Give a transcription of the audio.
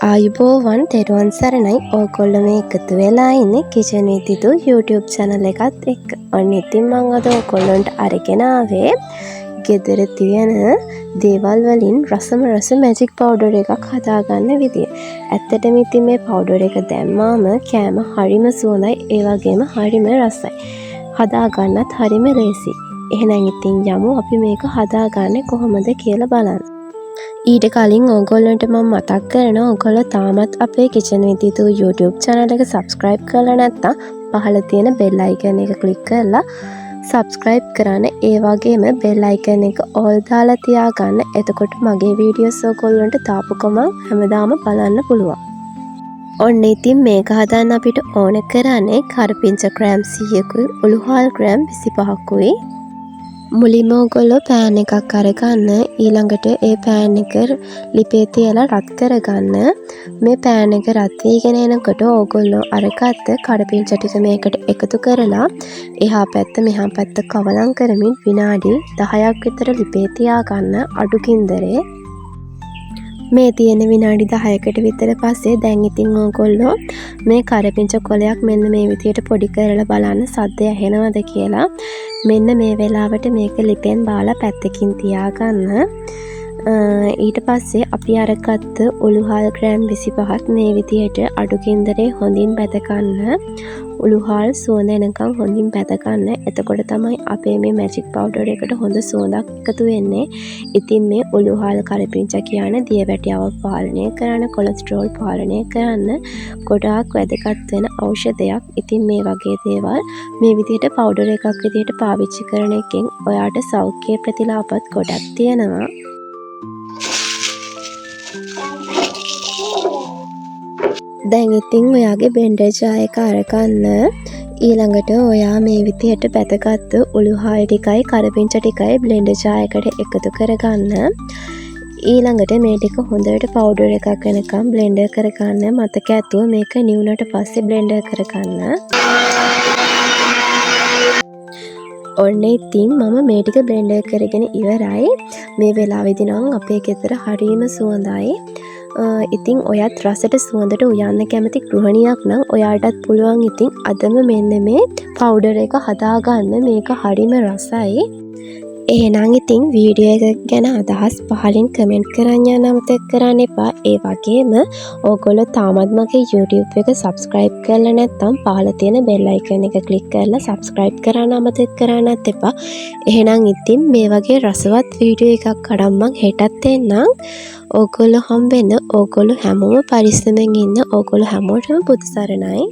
ආයුබෝවන් තෙරුවන් සරණයි. ඕගොල්ලෝ මේ එකතු වෙලා ඉන්නේ kitchen with Idhu YouTube channel එකත් එක්ක. ඔන්න ඉතින් මම අද ඕගොල්ලන්ට අරගෙන ආවේ ගෙදර තියෙන දේවල් වලින් රස මැජික් පවුඩර් එකක් හදාගන්න විදිය. ඇත්තටම ඉතින් මේ පවුඩර් එක දැම්මාම කෑම හරිම සුවඳයි, ඒ වගේම හරිම රසයි. හදාගන්නත් හරිම ලේසි. එහෙනම් ඉතින් යමු අපි මේක හදාගන්නේ කොහොමද කියලා බලන්න. ඊට කලින් ඕගොල්ලන්ට මම මතක් කරනවා, ඕගොල්ලෝ තාමත් අපේ kitchen with Idhu YouTube channel එක subscribe කරලා නැත්නම් පහළ තියෙන bell icon එක click කරලා subscribe කරන්න. ඒ වගේම bell icon එක all දාලා තියාගන්න. එතකොට මගේ videos ඕගොල්ලන්ට දාපු ගමන් හැමදාම බලන්න පුළුවන්. ඔන්න ඉතින් මේක හදන්න අපිට ඕන කරන්නේ කරපිංචා ග්‍රෑම් 100කුයි උළුහාල් ග්‍රෑම් 25කුයි. මුලින්ම ඔයගොල්ලෝ පෑන් එකක් අරගන්න. ඊළඟට ඒ පෑන් එක ලිපේ තියලා රත් කරගන්න. මේ පෑන් එක රත් වීගෙන එනකොට ඔයගොල්ලෝ අරගත්ත කඩපිංචා ටික මේකට එකතු කරලා එහා පැත්ත මෙහා පැත්ත කවලම් කරමින් විනාඩි 10ක් විතර ලිපේ තියාගන්න අඩු ගින්දරේ. මේ තියෙන විනාඩි 10කට විතර පස්සේ දැන් ඉතින් ඕගොල්ලෝ මේ කරපිංචා කොලයක් මෙන්න මේ විදියට පොඩි කරලා බලන්න සද්දය ඇහෙනවද කියලා. මෙන්න මේ වෙලාවට මේක ලිපෙන් බාලා පැත්තකින් තියාගන්න. ඊට පස්සේ අපි අරගත්ත උළුහාල් ග්‍රෑම් 25ත් මේ විදියට අඩු ගින්දරේ හොඳින් බැද ගන්න. උළුහාල් සුවඳ එනකම් හොඳින් බැද ගන්න. එතකොට තමයි අපේ මේ මැජික් පවුඩර් එකට හොඳ සුවඳක් එකතු වෙන්නේ. ඉතින් මේ උළුහාල් කරපිංචා කියන්නේ දියවැඩියාව පාලනය කරන්න, කොලෙස්ටරෝල් පාලනය කරන්න ගොඩාක් වැදගත් වෙන ඖෂධයක්. ඉතින් මේ වගේ දේවල් මේ විදිහට පවුඩර් එකක් විදිහට පාවිච්චි කරන එකෙන් ඔයාට සෞඛ්‍ය ප්‍රතිලාභත් ගොඩක් තියෙනවා. දැන් ඉතින් ඔයාගේ බ්ලෙන්ඩර් ජාර් එක අරගන්න. ඊළඟට ඔයා මේ විදිහට බැදගත්තු උළුහාල් ටිකයි කරපිංචා ටිකයි බ්ලෙන්ඩර් ජාර් එකට එකතු කරගන්න. ඊළඟට මේ ටික හොඳට පවුඩර් එකක් වෙනකම් බ්ලෙන්ඩර් කරගන්න. මතක ඇතුව මේක නිවුනට පස්සේ බ්ලෙන්ඩර් කරගන්න. ඔන්න ඉතින් මම මේ ටික බ්ලෙන්ඩර් කරගෙන ඉවරයි. මේ වෙලාවේදී නම් අපේ ගෙදර හරිම සුවඳයි. ඉතින් ඔයත් රසට සුවඳට උයන්න කැමති ගෘහණියක් නම් ඔයාටත් පුළුවන් ඉතින් අදම මෙන්න මේ පවුඩර් එක හදාගන්න. මේක හරිම රසයි. එහෙනම් ඉතින් වීඩියෝ එක ගැන අදහස් පහලින් කමෙන්ට් කරන්න යන්න අමතක කරන්න එපා. ඒ වගේම ඕගොල්ලෝ තාමත් මගේ YouTube එක subscribe කරලා නැත්නම් පහළ තියෙන bell icon එක click කරලා subscribe කරන්න අමතක කරන්නත් එපා. එහෙනම් ඉතින් මේ වගේ රසවත් වීඩියෝ එකක් අරන් මං හෙටත් එන්නම්. ඕගොල්ලෝ හම්බෙන්න. ඕගොල්ලෝ හැමෝම පරිස්සමෙන් ඉන්න. ඕගොල්ලෝ හැමෝටම පුද සරණයි.